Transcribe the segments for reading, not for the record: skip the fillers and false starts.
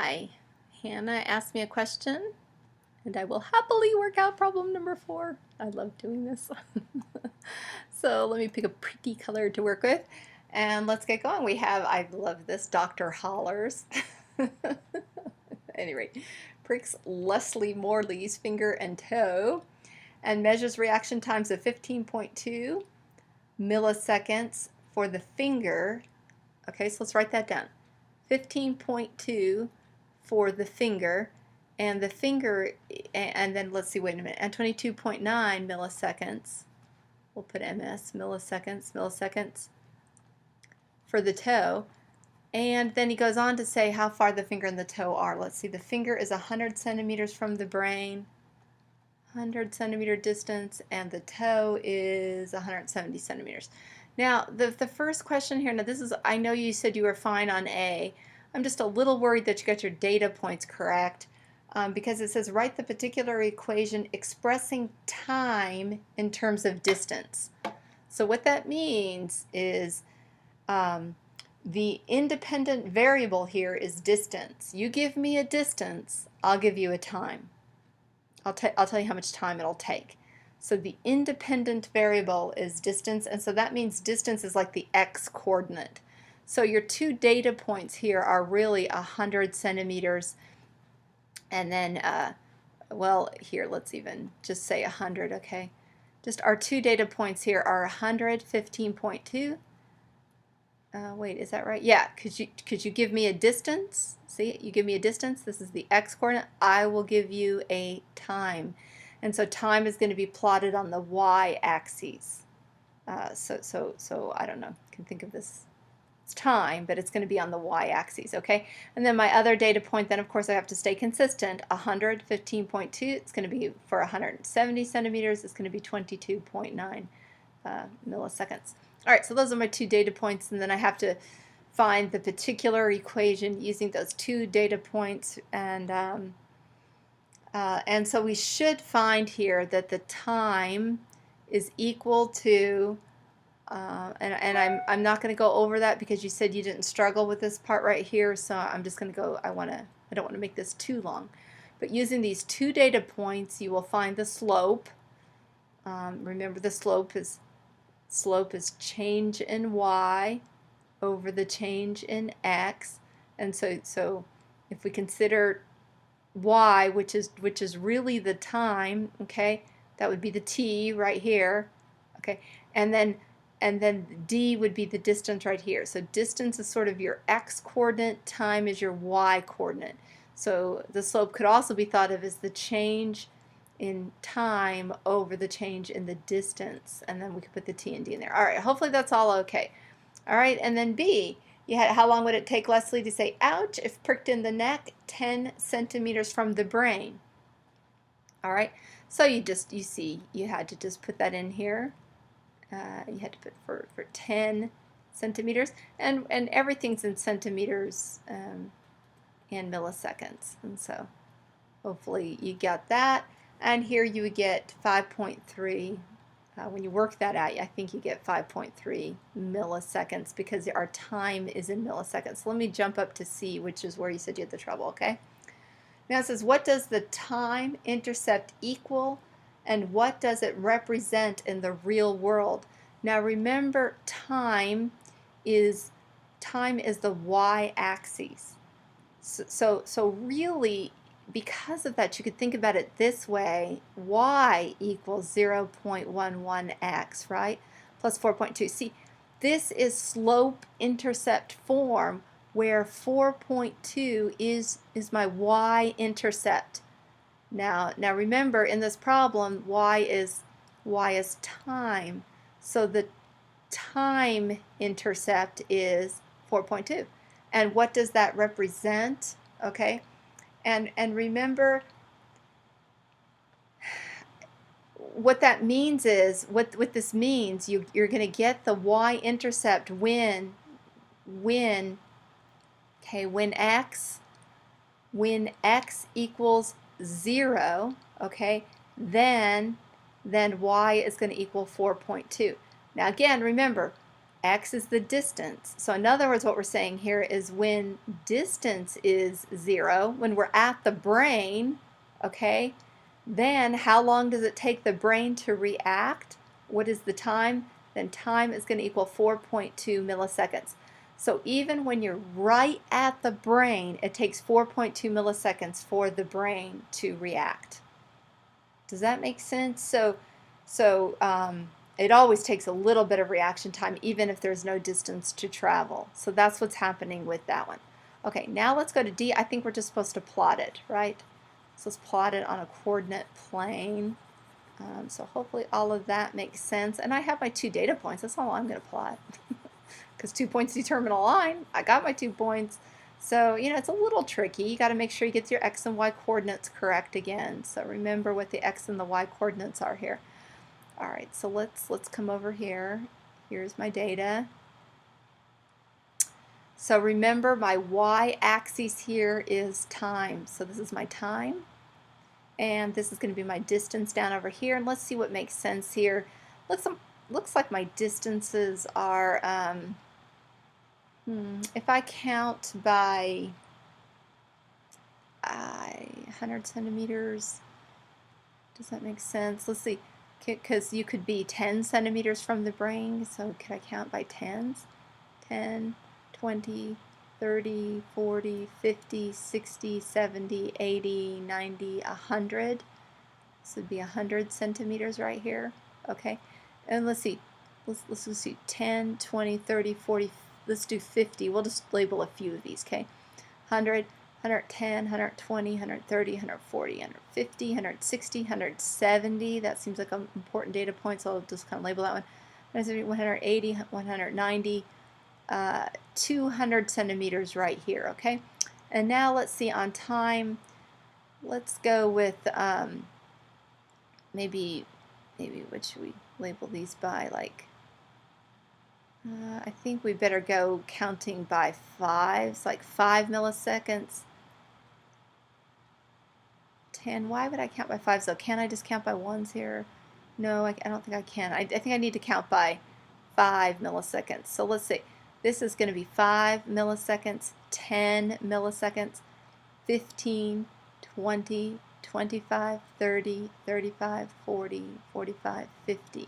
Hi, Hannah asked me a question and I will happily work out problem number 4. I love doing this. So let me pick a pretty color to work with and let's get going. We have, I love this, Dr. Hollers. At any rate, pricks Leslie Morley's finger and toe and measures reaction times of 15.2 milliseconds for the finger. Okay, so let's write that down. 15.2 for the finger, and the finger, and then let's see, wait a minute, and 22.9 milliseconds, we'll put ms, milliseconds for the toe. And then he goes on to say how far the finger and the toe are. Let's see, the finger is 100 centimeters from the brain, 100 centimeter distance, and the toe is 170 centimeters. Now, the first question here, now this is, I know you said you were fine on A. I'm just a little worried that you got your data points correct because it says write the particular equation expressing time in terms of distance. So what that means is the independent variable here is distance. You give me a distance, I'll give you a time. I'll tell you how much time it'll take. So the independent variable is distance, and so that means distance is like the x coordinate. So your two data points here are really 100 centimeters, and then, well, here, let's even just say 100, okay? Just our two data points here are 100, 15.2. Wait, is that right? Yeah, could you give me a distance? See, you give me a distance. This is the x coordinate. I will give you a time. And so time is going to be plotted on the y-axis. So I don't know, you can think of this as time, but it's going to be on the y-axis, okay? And then my other data point, then of course I have to stay consistent. 100, 15.2, it's going to be for 170 centimeters, it's going to be 22.9 milliseconds. All right, so those are my two data points, and then I have to find the particular equation using those two data points, and so we should find here that the time is equal to, and I'm not going to go over that because you said you didn't struggle with this part right here, so I'm just going to go, I don't want to make this too long. But using these two data points, you will find the slope. Remember, the slope is change in y over the change in x, and so if we consider y, which is really the time, okay, that would be the t right here, okay, and then d would be the distance right here. So distance is sort of your x coordinate, time is your y coordinate. So the slope could also be thought of as the change in time over the change in the distance, and then we could put the t and d in there. All right, hopefully that's all okay. All right, and then B, you had how long would it take Leslie to say ouch if pricked in the neck 10 centimeters from the brain? All right, so you see you had to just put that in here. You had to put for 10 centimeters, and everything's in centimeters and milliseconds, and so hopefully you got that. And here you would get 5.3. When you work that out, I think you get 5.3 milliseconds because our time is in milliseconds. So let me jump up to C, which is where you said you had the trouble, okay? Now it says, what does the time intercept equal, and what does it represent in the real world? Now remember, time is the y-axis. So really, because of that, you could think about it this way: y equals 0.11x, right? Plus 4.2. See, this is slope-intercept form, where 4.2 is my y-intercept. Now remember, in this problem, y is time. So the time intercept is 4.2. And what does that represent? Okay. And remember, what that means is, what this means, you're going to get the y-intercept when x equals 0, okay, then y is going to equal 4.2. Now again, remember, X is the distance. So in other words, what we're saying here is when distance is 0, when we're at the brain, okay, then how long does it take the brain to react? What is the time? Then time is going to equal 4.2 milliseconds. So even when you're right at the brain, it takes 4.2 milliseconds for the brain to react. Does that make sense? So it always takes a little bit of reaction time, even if there's no distance to travel. So that's what's happening with that one. Okay, now let's go to D. I think we're just supposed to plot it, right? So let's plot it on a coordinate plane. So hopefully all of that makes sense. And I have my 2 data points. That's all I'm going to plot. Because 2 points determine a line. I got my 2 points. So, you know, it's a little tricky. You got to make sure you get your X and Y coordinates correct again. So remember what the X and the Y coordinates are here. All right, so let's come over here. Here's my data. So remember my y-axis here is time. So this is my time. And this is going to be my distance down over here. And let's see what makes sense here. Looks like my distances are, if I count by 100 centimeters, does that make sense? Let's see. Because you could be 10 centimeters from the brain, so could I count by tens? 10, 20, 30, 40, 50, 60, 70, 80, 90, 100. This would be 100 centimeters right here. Okay, and let's see. Let's see. 10, 20, 30, 40. Let's do 50. We'll just label a few of these. Okay, 100. 110, 120, 130, 140, 150, 160, 170. That seems like an important data point, so I'll just kind of label that one. 180, 190, 200 centimeters right here, okay? And now let's see on time. Let's go with maybe what should we label these by? Like, I think we better go counting by fives, like 5 milliseconds. 10. Why would I count by fives though? Can't I just count by ones here? No, I don't think I can. I think I need to count by 5 milliseconds. So let's see. This is going to be 5 milliseconds, 10 milliseconds, 15, 20, 25, 30, 35, 40, 45, 50. I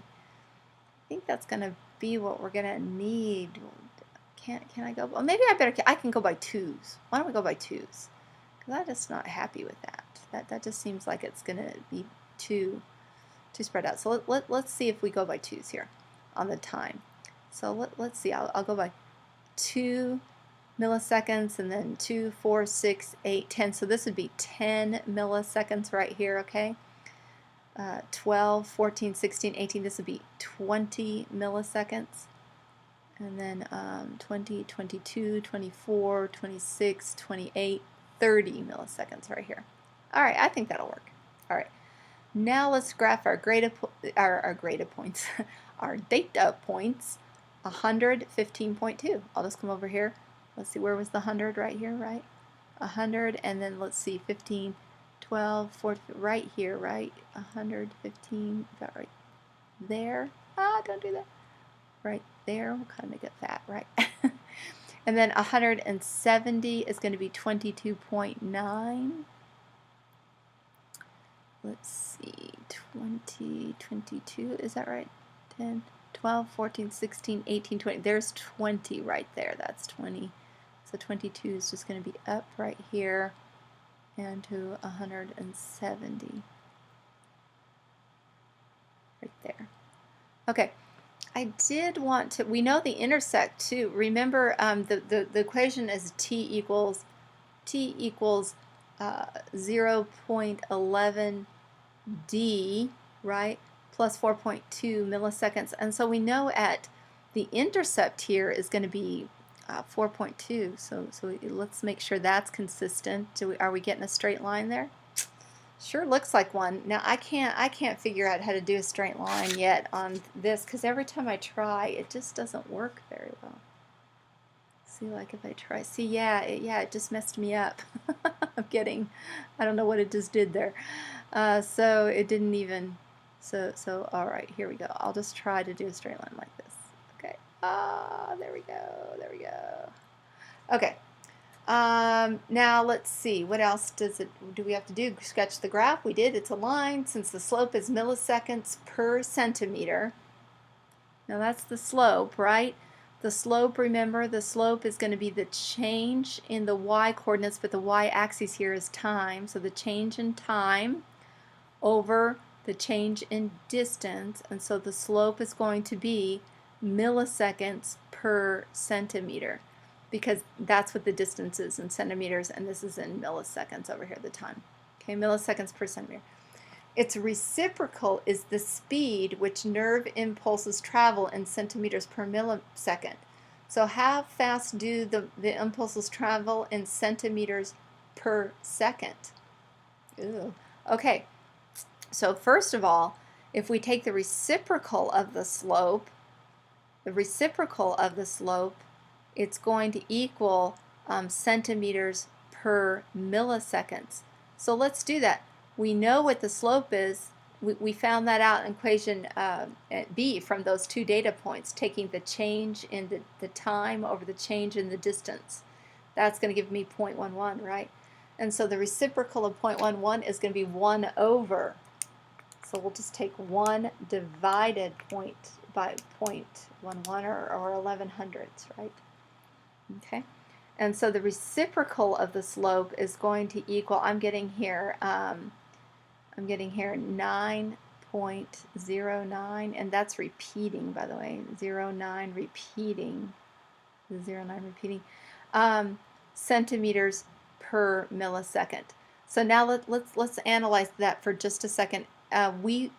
think that's going to be what we're going to need. Can I go? Well, maybe I can go by twos. Why don't we go by twos? Because I'm just not happy with that. That just seems like it's going to be too spread out. So let's see if we go by twos here on the time. So let's see. I'll go by 2 milliseconds and then 2, 4, 6, 8, 10. So this would be 10 milliseconds right here, okay? 12, 14, 16, 18. This would be 20 milliseconds. And then 20, 22, 24, 26, 28, 30 milliseconds right here. All right, I think that'll work. All right, now let's graph our data points, our data points. 115.2. I'll just come over here. Let's see, where was the 100 right here, right? 100, and then let's see, 15, 12, 14, right here, right? 115, about right there. Don't do that. Right there, we'll kind of make it fat, right? And then 170 is going to be 22.9. Let's see, 20, 22, is that right? 10, 12, 14, 16, 18, 20. There's 20 right there. That's 20. So 22 is just going to be up right here and to 170. Right there. Okay. I did want to, we know the intersect too. Remember the equation is t equals 0.11 d, right, plus 4.2 milliseconds. And so we know at the intercept here is going to be 4.2. So let's make sure that's consistent. Are we getting a straight line there? Sure looks like one. Now I can't figure out how to do a straight line yet on this because every time I try it just doesn't work very well. See, like if I try, see, yeah, it just messed me up. I'm kidding. I don't know what it just did there. So it didn't even. So all right, here we go. I'll just try to do a straight line like this. Okay. There we go. There we go. Okay. Now let's see. What else do we have to do? Sketch the graph. We did. It's a line. Since the slope is milliseconds per centimeter. Now that's the slope, right? The slope, remember, the slope is going to be the change in the y-coordinates, but the y-axis here is time. So the change in time over the change in distance, and so the slope is going to be milliseconds per centimeter, because that's what the distance is in centimeters, and this is in milliseconds over here, the time. Okay, milliseconds per centimeter. Its reciprocal is the speed which nerve impulses travel in centimeters per millisecond. So how fast do the impulses travel in centimeters per second? Ew. Okay, so first of all, if we take the reciprocal of the slope, it's going to equal centimeters per milliseconds. So let's do that. We know what the slope is. We found that out in equation B from those two data points, taking the change in the time over the change in the distance. That's going to give me 0.11, right? And so the reciprocal of 0.11 is going to be 1 over. So we'll just take 1 divided by 0.11 or 11 hundredths, right? Okay. And so the reciprocal of the slope is going to equal, I'm getting here 9.09, and that's repeating, by the way, 0.9 repeating, centimeters per millisecond. So now let's analyze that for just a second. We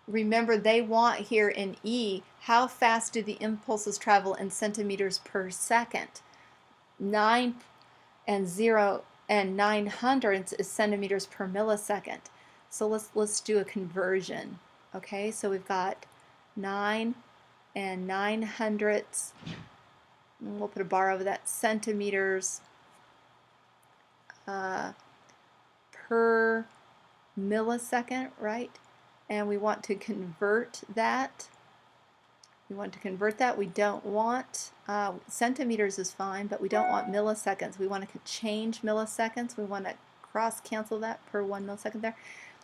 remember they want here in E, how fast do the impulses travel in centimeters per second? 9 and 0 and 9 hundredths is centimeters per millisecond. So let's do a conversion. Okay, so we've got 9 and 9 hundredths. And we'll put a bar over that, centimeters per millisecond, right? And we want to convert that. We don't want centimeters is fine, but we don't want milliseconds. We want to change milliseconds. We want to cross cancel that per 1 millisecond there.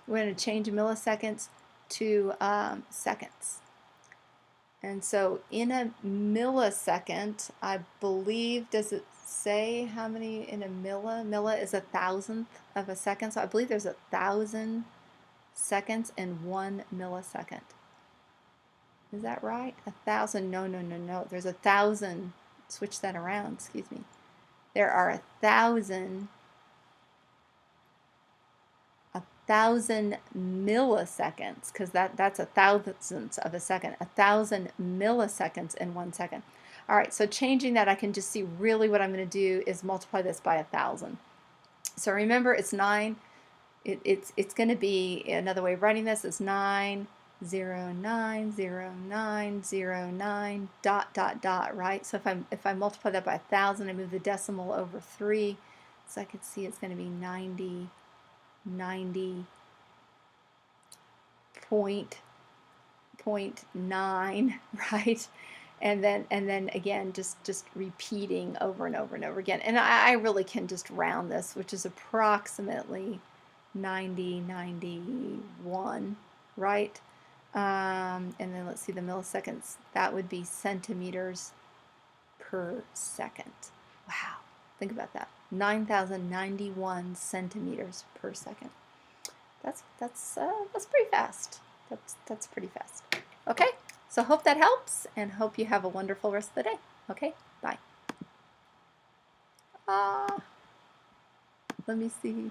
We're going to change milliseconds to seconds. And so in a millisecond, I believe, does it say how many in a milli? Milli is 1,000th of a second. So I believe there's 1,000 seconds in 1 millisecond. Is that right? 1,000? No. There's 1,000. Switch that around. Excuse me. There are 1,000 milliseconds, because that's 1,000th of a second. 1,000 milliseconds in 1 second. All right. So changing that, I can just see really what I'm going to do is multiply this by 1,000. So remember, it's 9. It's going to be, another way of writing this is 9090909 dot, right? So if I multiply that by 1,000, I move the decimal over 3, so I could see it's going to be 90.9, right? And then again, just repeating over and over and over again. And I really can just round this, which is approximately 91, right? And then let's see the milliseconds. That would be centimeters per second. Wow, think about that. 9,091 centimeters per second. That's pretty fast. That's pretty fast. Okay, so hope that helps, and hope you have a wonderful rest of the day. Okay, bye. Let me see.